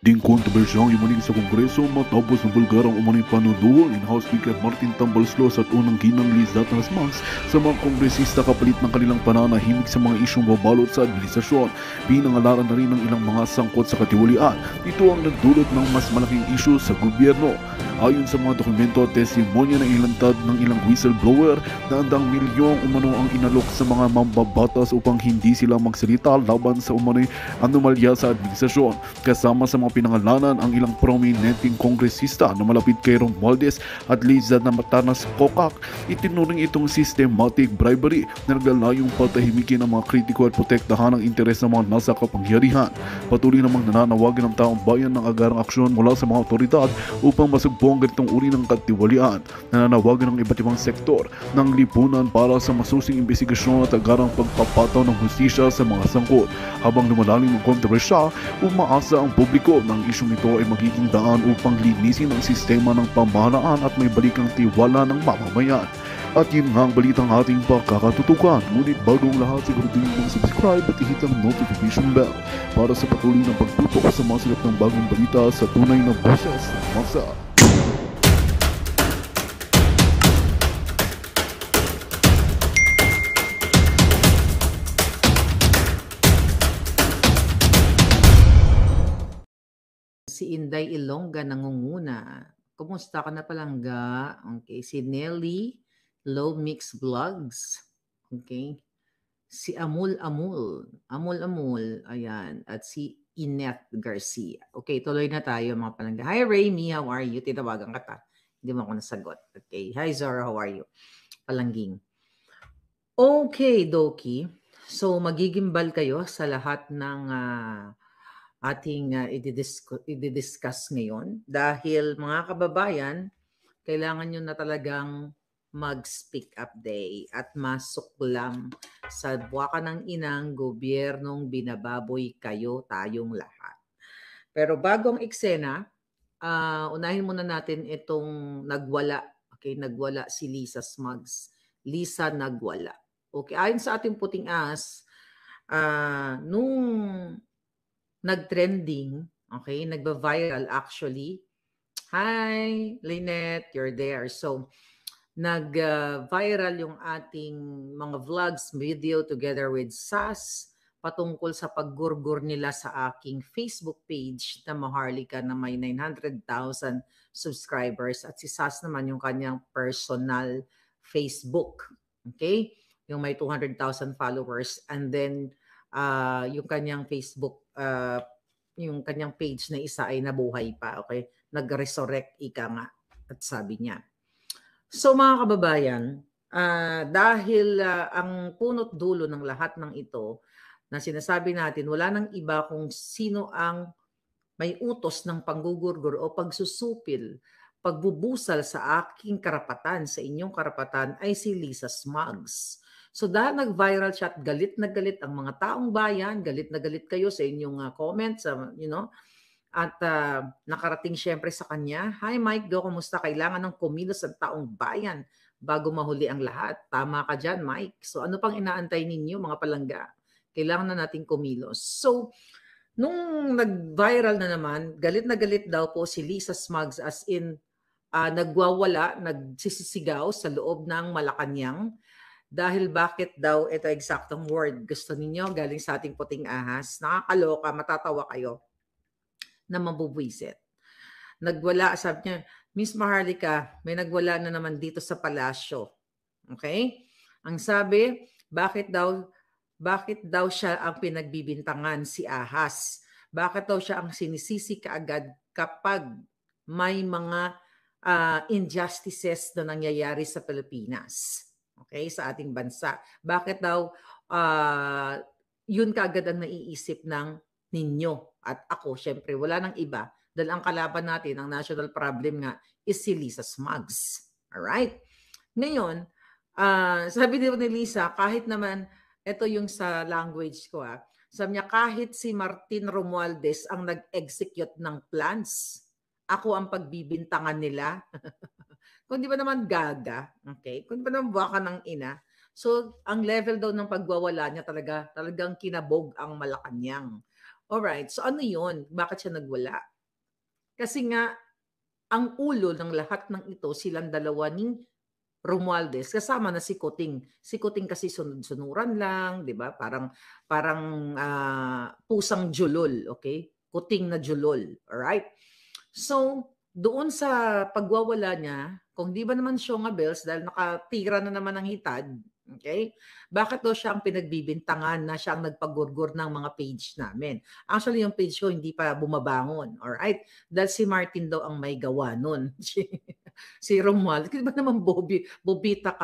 Ding kontrobersyang imuning sa Kongreso matapos ng bulgarang umunay panunuhol in House Speaker Martin Tambalslos at unang ginang Liz Datanas Max sa mga kongresista kapalit ng kanilang pananahimik sa mga isyong babalot sa administrasyon. Pinangalaran na rin ng ilang mga sangkot sa katiwalian. Ito ang nagdulot ng mas malaking isyu sa gobyerno. Ayon sa mga dokumento at testimonya na ilantad ng ilang whistleblower, daang milyong umano ang inalok sa mga mambabatas upang hindi sila magsalita laban sa umano'y anomalya sa administrasyon. Kasama sa mga pinangalanan ang ilang prominenteng kongresista na malapit kay Romualdez at Liza na Matanas Kokak. Itinuring itong systematic bribery na naglalayong patahimikin ang mga kritiko at protektahan ang interes ng mga nasa kapangyarihan. Patuloy namang nananawagan ng taong bayan ng agarang aksyon mula sa mga otoridad upang masugpo ang ganitong uri ng katiwalian. Nananawagan ng iba't ibang sektor ng lipunan para sa masusing investigasyon at agarang pagpapataw ng hustisya sa mga sangkot. Habang lumalalim ang kontrobersya, umaasa ang publiko ng isyong ito ay magiging daan upang linisin ang sistema ng pamahalaan at may balikang tiwala ng mamamayan. At yun nga ang balitang ating pagkakatutukan. Ngunit bagong lahat, siguraduhin mong subscribe at ihit ang notification bell para sa patuloy na pagtutok sa mga silap ng bagong balita sa tunay na boses ng masa. Si Inday Ilongga nangunguna. Kumusta ka na palangga? Okay. Si Nelly Low Mix Vlogs. Okay. Si Amul Amul. Amul Amul. Ayan. At si Inet Garcia. Okay. Tuloy na tayo mga palangga. Hi Raymi. How are you? Tinawagan ka ta. Hindi mo ako nasagot. Okay. Hi Zora. How are you? Palangging. Okay, Doki. So, magigimbal kayo sa lahat ng ating i-discuss ngayon dahil mga kababayan, kailangan nyo na talagang mag-speak up day at masuklam sa buwaka ng inang gobyernong binababoy kayo tayong lahat. Pero bagong eksena, unahin muna natin itong nagwala. Okay, nagwala si Lisa Smugs. Lisa nagwala. Okay, ayon sa ating puting as, nung nag-trending, okay, nagba-viral actually. Hi, Lynette, you're there. So, nag-viral yung ating mga vlogs, video together with Sas patungkol sa paggurgur nila sa aking Facebook page na Maharlika na may 900,000 subscribers at si Sas naman yung kanyang personal Facebook. Okay? Yung may 200,000 followers and then yung kanyang Facebook, yung kanyang page na isa ay nabuhay pa, okay? Nag-resurrect ika nga at sabi niya. So mga kababayan, dahil ang punot dulo ng lahat ng ito na sinasabi natin, wala nang iba kung sino ang may utos ng panggugurgur o pagsusupil, pagbubusal sa aking karapatan, sa inyong karapatan ay si Lisa Smugs. So dahil nag-viral siya at galit na galit ang mga taong bayan, galit na galit kayo sa inyong comments, at nakarating syempre sa kanya, Hi Mike Do, kumusta? Kailangan ng kumilos ang taong bayan bago mahuli ang lahat. Tama ka dyan, Mike. So ano pang inaantay ninyo mga palangga? Kailangan na natin kumilos. So nung nag-viral na naman, galit na galit daw po si Lisa Smugs as in nagwawala, nagsisisigaw sa loob ng Malacanang. Dahil bakit daw, ito eksaktong word, gusto ninyo galing sa ating puting ahas, nakakaloka, matatawa kayo na mabubwisit. Nagwala, sabi niya, Miss Maharlika, may nagwala na naman dito sa palasyo. Okay? Ang sabi, bakit daw siya ang pinagbibintangan si ahas? Bakit daw siya ang sinisisi kaagad kapag may mga injustices na nangyayari sa Pilipinas? Okay, sa ating bansa. Bakit daw yun kaagad ang naiisip ng ninyo at ako? Syempre, wala nang iba. Dahil ang kalaban natin, ang national problem nga, is si Lisa Smugs. Alright? Ngayon, sabi din ni Lisa, kahit naman, ito yung sa language ko sabi niya, kahit si Martin Romualdez ang nag-execute ng plans, ako ang pagbibintangan nila. Kung di ba naman gaga, okay? Kung di ba naman baka ng ina. So, ang level daw ng pagwawala niya talagang kinabog ang Malacanang. Alright, so ano yun? Bakit siya nagwala? Kasi nga, ang ulo ng lahat ng ito, silang dalawa ni Romualdez, kasama na si Kuting. Si Kuting kasi sunod-sunuran lang, di ba? Parang pusang julol, okay? Kuting na julol, alright? So, doon sa pagwawala niya, kung di ba naman Syonga Bells, dahil nakatira na naman ng hitad, okay? Bakit daw siya ang pinagbibintangan na siya ang nagpagurgur ng mga page namin? Actually, yung page ko hindi pa bumabangon, alright? Dahil si Martin daw ang may gawa nun. Si Romuald, di ba naman Bobita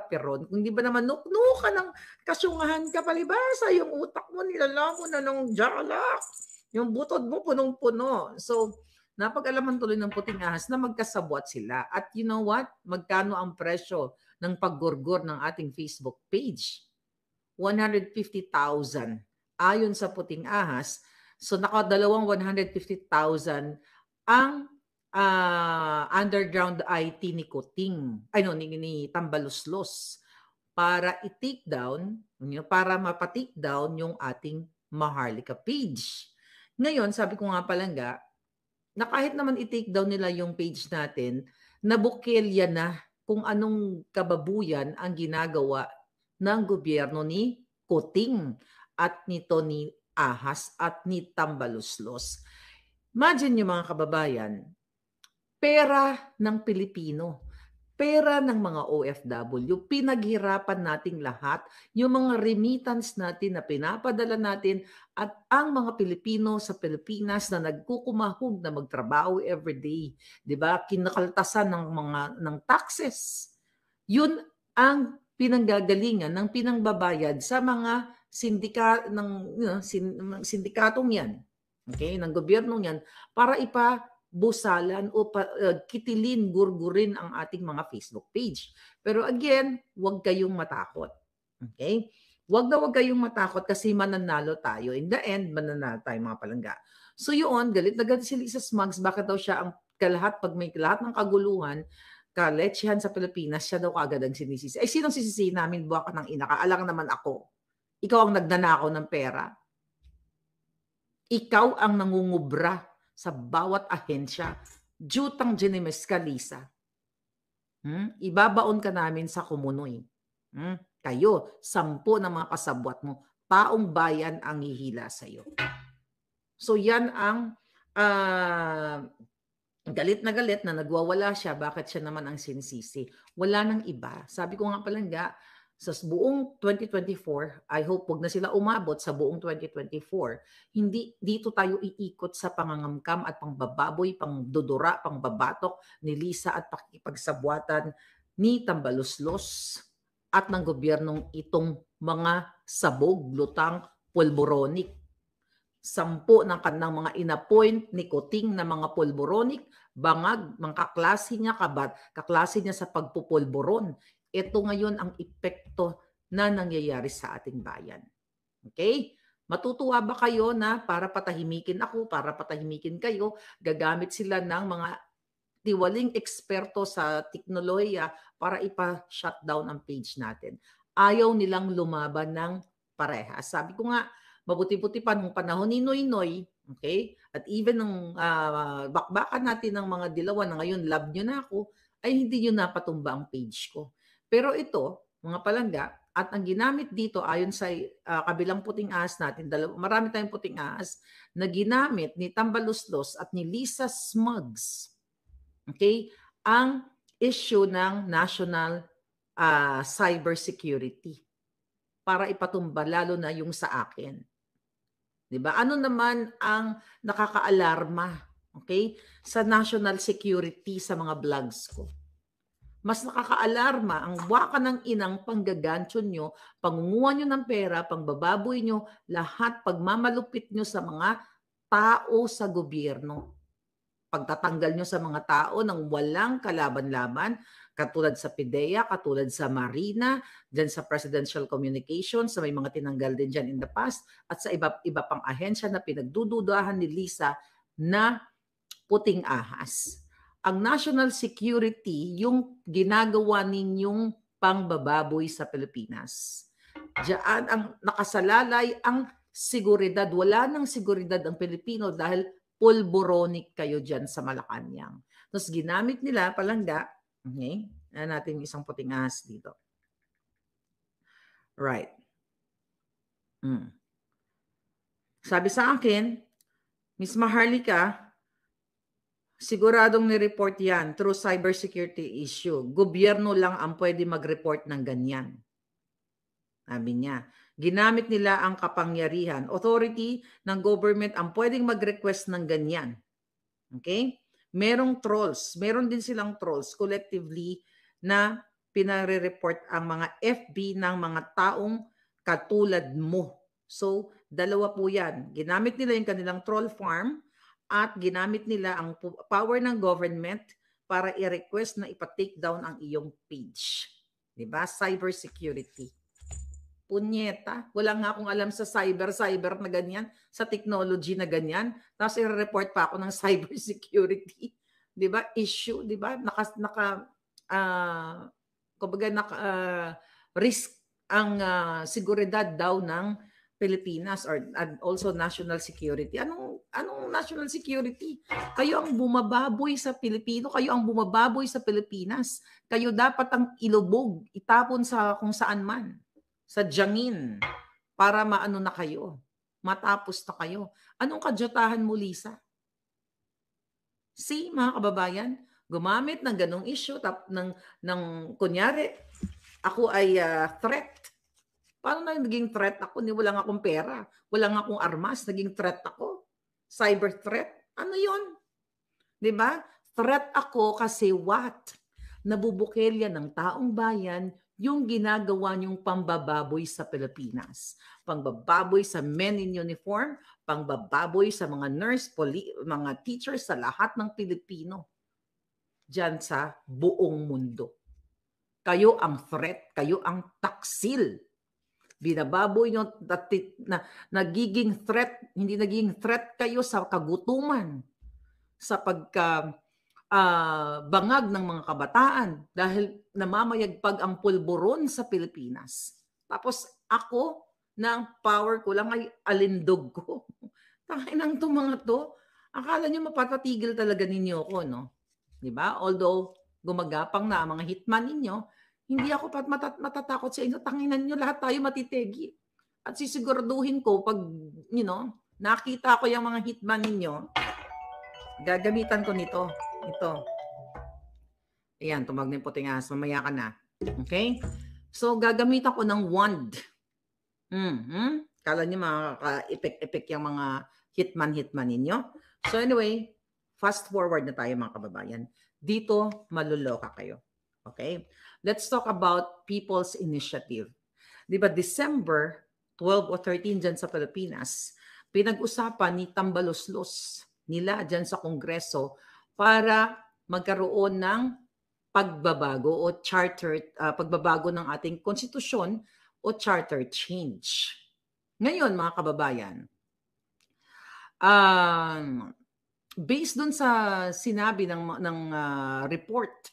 Peron, kung di ba naman nukno ka ng kasyungahan ka palibasa, yung utak mo nilalamo na ng jalak, yung butod mo punong-puno. So, napag-alaman tuloy ng puting ahas na magkasabwat sila. At you know what? Magkano ang presyo ng paggurgur ng ating Facebook page? 150,000 ayon sa puting ahas. So nakadalawang 150,000 ang underground IT ni Kuting, ni Tambaluslos para i-take down, para mapa-take down yung ating Maharlika page. Ngayon, sabi ko nga palangga, na kahit naman i-take down nila yung page natin, nabukilya na kung anong kababuyan ang ginagawa ng gobyerno ni Kuting at nito ni Ahas at ni Tambaluslos. Imagine nyo mga kababayan, pera ng Pilipino, pera ng mga OFW, pinaghirapan nating lahat, yung mga remittance natin na pinapadala natin at ang mga Pilipino sa Pilipinas na nagkukumahog na magtrabaho everyday, 'di ba? Kinakaltasan ng taxes. Yun ang pinanggagalingan ng pinangbabayad sa mga sindikatong 'yan. Okay, ng gobyerno 'yan para busalan o kitilin, gurgurin ang ating mga Facebook page. Pero again, huwag kayong matakot. Okay? Huwag kayong matakot kasi mananalo tayo. In the end, mananalo tayo mga palangga. So yun, galit na galit si Lisa Smugs. Bakit daw siya ang pag may lahat ng kaguluhan, kaletsehan sa Pilipinas, siya daw kaagad ang sinisisi. Ay, sinong sisisi namin? Buwak ka ng ina ka. Alang naman ako. Ikaw ang nagnanakaw ng pera. Ikaw ang nangungubra sa bawat ahensya, jutang Ginemes ka, Lisa. Ibabaon ka namin sa kumunoy. Kayo, 10 na mga kasabwat mo, taong bayan ang hihila sa iyo. So yan ang galit na nagwawala siya. Bakit siya naman ang sinisisi? Wala nang iba. Sabi ko nga palangga, sa buong 2024, I hope wag na sila umabot sa buong 2024, hindi dito tayo iikot sa pangangamkam at pangbababoy, pangdudura, pangbabatok ni Lisa at pakikipagsabwatan ni Tambaluslos at ng gobyernong itong mga sabog, lutang, pulboronic. 10 ng kanang mga inappoint ni Kuting na mga pulboronic, bangag, mga kaklase niya sa pagpupulboron. Ito ngayon ang epekto na nangyayari sa ating bayan. Okay? Matutuwa ba kayo na para patahimikin ako, para patahimikin kayo, gagamit sila ng mga tiwaling eksperto sa teknolohiya para ipa-shutdown ang page natin. Ayaw nilang lumaban ng parehas. Sabi ko nga, mabuti-buti pa nung panahon ni Noynoy, okay? At even nung bakbakan natin ng mga dilawan na ngayon, love nyo na ako, ay hindi nyo napatumba ang page ko. Pero ito, mga palangga, at ang ginamit dito ayon sa kabilang puting ahas natin, marami tayong puting ahas na ginamit ni Tambaluslos at ni Lisa Smugs. Okay? Ang issue ng national cybersecurity para ipatumba, lalo na yung sa akin. Diba? Ano naman ang nakakaalarma, okay, sa national security sa mga vlogs ko? Mas nakakaalarma ang waka ng inang panggagancho nyo, pangunguha nyo ng pera, pangbababoy nyo, lahat pagmamalupit nyo sa mga tao sa gobyerno. Pagtatanggal nyo sa mga tao ng walang kalaban-laban, katulad sa PIDEA, katulad sa Marina, dyan sa Presidential Communications, sa may mga tinanggal din dyan in the past, at sa iba pang ahensya na pinagdududahan ni Lisa na puting ahas. Ang national security, yung ginagawa ninyong pangbababoy sa Pilipinas. Diyan ang nakasalalay ang seguridad. Wala nang seguridad ang Pilipino dahil pulboronic kayo dyan sa Malacanang. Tapos ginamit nila palangga. Okay? Ayan natin yung isang puting ahas dito. Right. Sabi sa akin, Miss Maharlika, siguradong ni-report yan through cybersecurity issue. Gobyerno lang ang pwede mag-report ng ganyan. Sabi niya, ginamit nila ang kapangyarihan. Authority ng government ang pwedeng mag-request ng ganyan. Okay? Merong trolls. Meron din silang trolls collectively na pinare-report ang mga FB ng mga taong katulad mo. So, dalawa po yan. Ginamit nila yung kanilang troll farm at ginamit nila ang power ng government para i-request na ipa-take down ang iyong page. Diba? Cybersecurity. Punyeta. Wala nga akong alam sa cyber na ganyan, sa technology na ganyan. Tapos i-report pa ako ng cybersecurity. Diba? Issue. Diba? Risk ang seguridad daw ng Pilipinas and also national security. Anong national security? Kayo ang bumababoy sa Pilipino, kayo ang bumababoy sa Pilipinas. Kayo dapat ang ilubog, itapon sa kung saan man, sa Jiangin, para maano na kayo, matapos na kayo. Anong kadyatahan mo, Lisa? See, mga kababayan, gumamit ng ganong issue ng kunyari, ako ay threat. Paano na naging threat ako? Wala nga akong pera. Wala nga akong armas. Naging threat ako. Cyber threat. Ano yun? Diba? Threat ako kasi what? Nabubukelya ng taong bayan yung ginagawa niyong pambababoy sa Pilipinas. Pambababoy sa men in uniform, pambababoy sa mga nurse, mga teachers, sa lahat ng Pilipino. Diyan sa buong mundo. Kayo ang threat. Kayo ang taksil. Binababoy nyo na nagiging threat, hindi nagiging threat kayo sa kagutuman, sa bangag ng mga kabataan dahil namamayagpag ang pulburon sa Pilipinas. Tapos ako, na ang power ko lang ay alindog ko. Tangin ng mga to, akala nyo mapatatigil talaga ninyo ko, no? Diba? Although gumagapang na ang mga hitman ninyo, hindi ako matatakot sa inyo. Tanginan nyo, lahat tayo matitegi. At sisiguraduhin ko, pag, nakita ko yung mga hitman ninyo, gagamitan ko nito. Ito. Ayan, tumag na yung puting ahas. Mamaya ka na. Okay? So, gagamitan ko ng wand. Kala nyo makaka-epek-epek yung mga hitman ninyo. So, anyway, fast forward na tayo mga kababayan. Dito, maluloka kayo. Okay? Let's talk about People's Initiative. Di ba, December 12 o 13 dyan sa Pilipinas, pinag-usapan ni Tambaloslos nila dyan sa Kongreso para magkaroon ng pagbabago o pagbabago ng ating konstitusyon o charter change. Ngayon, mga kababayan, based dun sa sinabi ng report,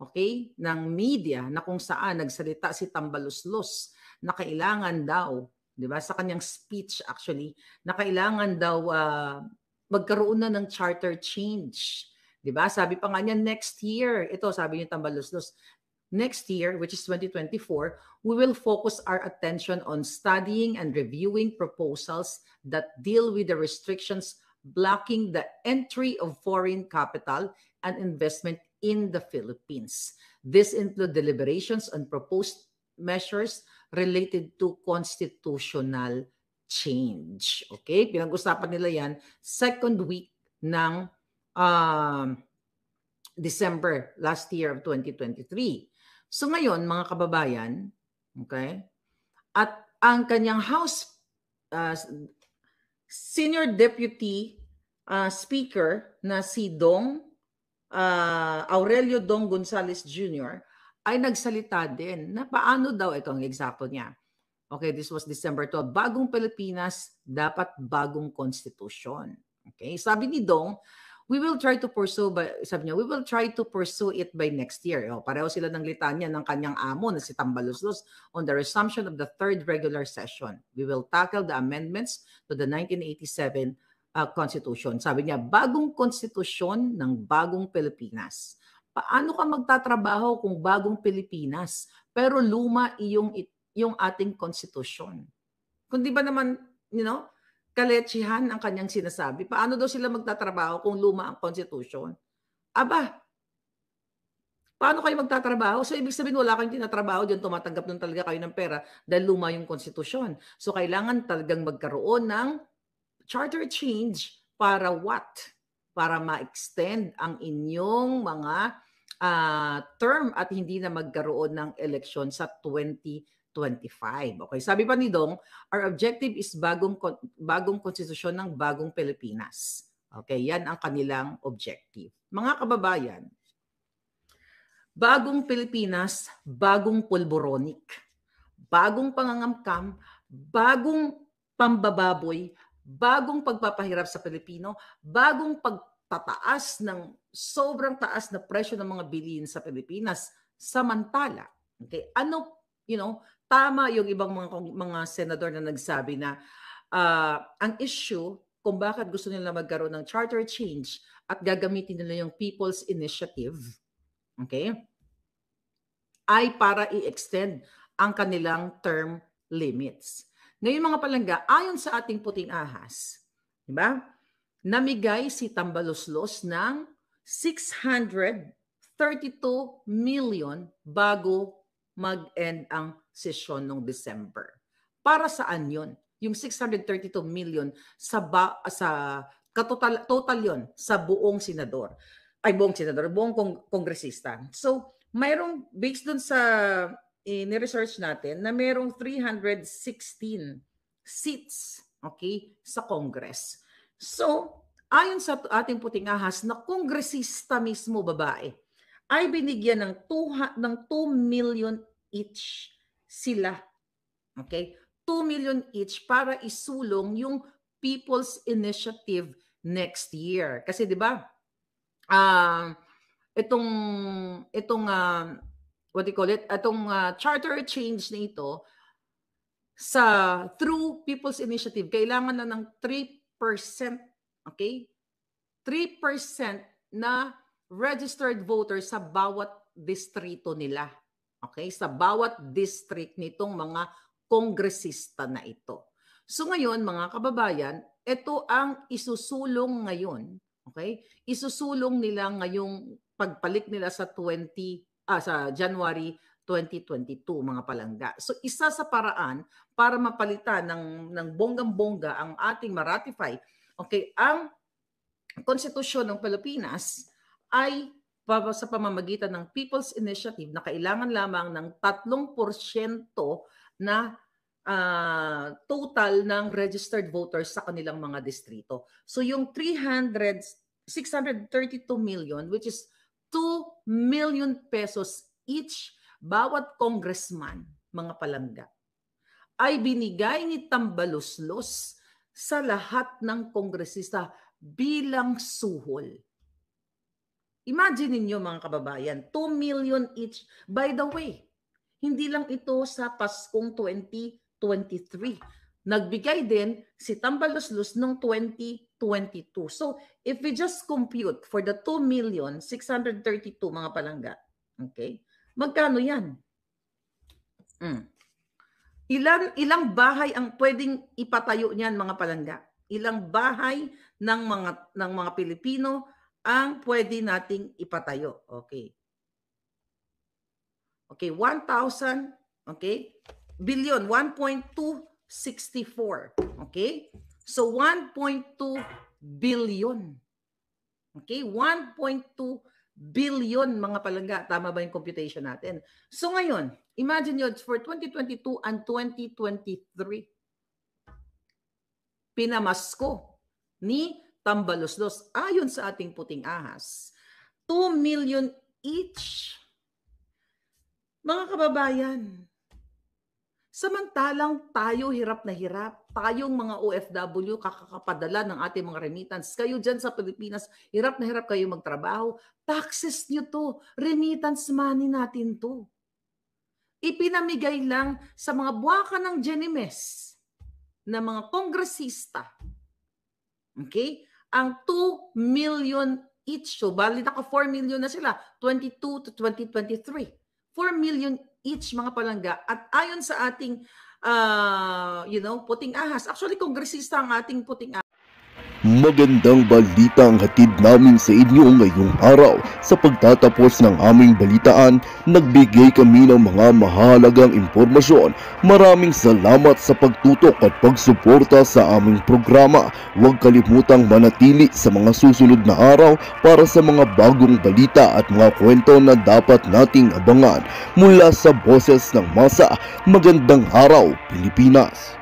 okay, ng media na kung saan nagsalita si Tambaloslos na kailangan daw, di ba, sa kanyang speech actually, na kailangan daw magkaroon na ng charter change. Di ba? Sabi pa nga niya next year, ito sabi ni Tambaloslos, next year, which is 2024, we will focus our attention on studying and reviewing proposals that deal with the restrictions blocking the entry of foreign capital and investment in the Philippines. This include deliberations on proposed measures related to constitutional change. Okay? Pinag-usapan nila yan second week ng December last year of 2023. So ngayon, mga kababayan, okay? At ang kanyang House Senior Deputy Speaker na si Aurelio Dong Gonzales Jr. ay nagsalita din na paano daw, ito ang example niya. Okay, this was December 12. Bagong Pilipinas, dapat bagong konstitusyon. Okay, sabi ni Dong, we will try to pursue, sabi niya, we will try to pursue it by next year. Pareho sila ng litanya ng kanyang amo na si Tambaloslos on the resumption of the third regular session. We will tackle the amendments to the 1987 Constitution. Sabi niya, bagong konstitusyon ng bagong Pilipinas. Paano ka magtatrabaho kung bagong Pilipinas pero luma yung ating konstitusyon? Kung di ba naman, kalechihan ang kanyang sinasabi. Paano daw sila magtatrabaho kung luma ang Constitution? Aba, paano kayo magtatrabaho? So, ibig sabihin, wala kayong tinatrabaho dyan, tumatanggap nun talaga kayo ng pera dahil luma yung Constitution. So, kailangan talagang magkaroon ng charter change para what? Para ma-extend ang inyong mga term at hindi na magkaroon ng eleksyon sa 2025. Okay, sabi pa ni Dong, our objective is bagong konstitusyon ng bagong Pilipinas. Okay, yan ang kanilang objective. Mga kababayan, bagong Pilipinas, bagong pulboronik, bagong pangangamkam, bagong pambababoy, bagong pagpapahirap sa Pilipino, bagong pagtataas ng sobrang taas na presyo ng mga bilihin sa Pilipinas. Samantala, okay, tama yung ibang mga senador na nagsabi na ang issue kung bakit gusto nila magkaroon ng charter change at gagamitin nila yung People's Initiative, okay, ay para i-extend ang kanilang term limits. Ngayon mga palangga, ayon sa ating puting ahas, di ba? Namigay si Tambaloslos ng 632 million bago mag-end ang sesyon noong December. Para saan yun? Yung 632 million total yon sa buong senador. Buong kongresista. So, mayroong, based dun sa ni-research natin, na mayroong 316 seats, okay, sa Congress. So, ayon sa ating puting ahas na kongresista mismo babae, ay binigyan ng 2 million each sila. Okay? 2 million each para isulong yung People's Initiative next year. Kasi 'di ba? What do you call it? Itong charter change na ito through People's Initiative, kailangan na ng 3%, okay? 3% na registered voters sa bawat distrito nila. Okay? Sa bawat district nitong mga kongresista na ito. So ngayon, mga kababayan, ito ang isusulong ngayon. Okay? Isusulong nila ngayong pagpalit nila sa January 2022, mga palangga. So isa sa paraan para mapalitan ng bonggang-bongga ang ating ma-ratify, okay, ang konstitusyon ng Pilipinas ay sa pamamagitan ng People's Initiative na kailangan lamang ng 3% na total ng registered voters sa kanilang mga distrito. So yung 632 million, which is 2 million pesos each bawat congressman, mga palangga, ay binigay ni Tambaloslos sa lahat ng kongresista bilang suhol. Imagine niyo mga kababayan, 2 million each. By the way, hindi lang ito sa Paskong 2023. Nagbigay din si Tambaloslos noong 2022. So, if we just compute for the 2,632 mga palangga, okay, magkano yan? Ilang bahay ang pwedeng ipatayo niyan mga palangga? Ilang bahay ng mga Pilipino ang pwede nating ipatayo? Okay. Okay, 1,000, okay? Billion, 1.264. Okay? So 1.2 billion. Okay? 1.2 billion mga palangga. Tama ba yung computation natin? So ngayon, imagine nyo for 2022 and 2023, pinamasko ni Tambaloslos ayon sa ating puting ahas, 2 million each. Mga kababayan, Samantalang tayo hirap na hirap. Tayong mga OFW kakakapadala ng ating mga remittance. Kayo dyan sa Pilipinas, hirap na hirap kayo magtrabaho. Taxes nyo to. Remittance money natin to. Ipinamigay lang sa mga buwaka ng Genimes na mga kongresista. Okay? Ang 2 million each. So, bali naka 4 million na sila. 22 to 2023. 4 million each mga palangga. At ayon sa ating, puting ahas. Actually, kongresista ang ating puting ahas. Magandang balita ang hatid namin sa inyo ngayong araw. Sa pagtatapos ng aming balitaan, nagbigay kami ng mga mahalagang impormasyon. Maraming salamat sa pagtutok at pagsuporta sa aming programa. Huwag kalimutang manatili sa mga susunod na araw para sa mga bagong balita at mga kwento na dapat nating abangan. Mula sa Boses ng Masa, magandang araw, Pilipinas!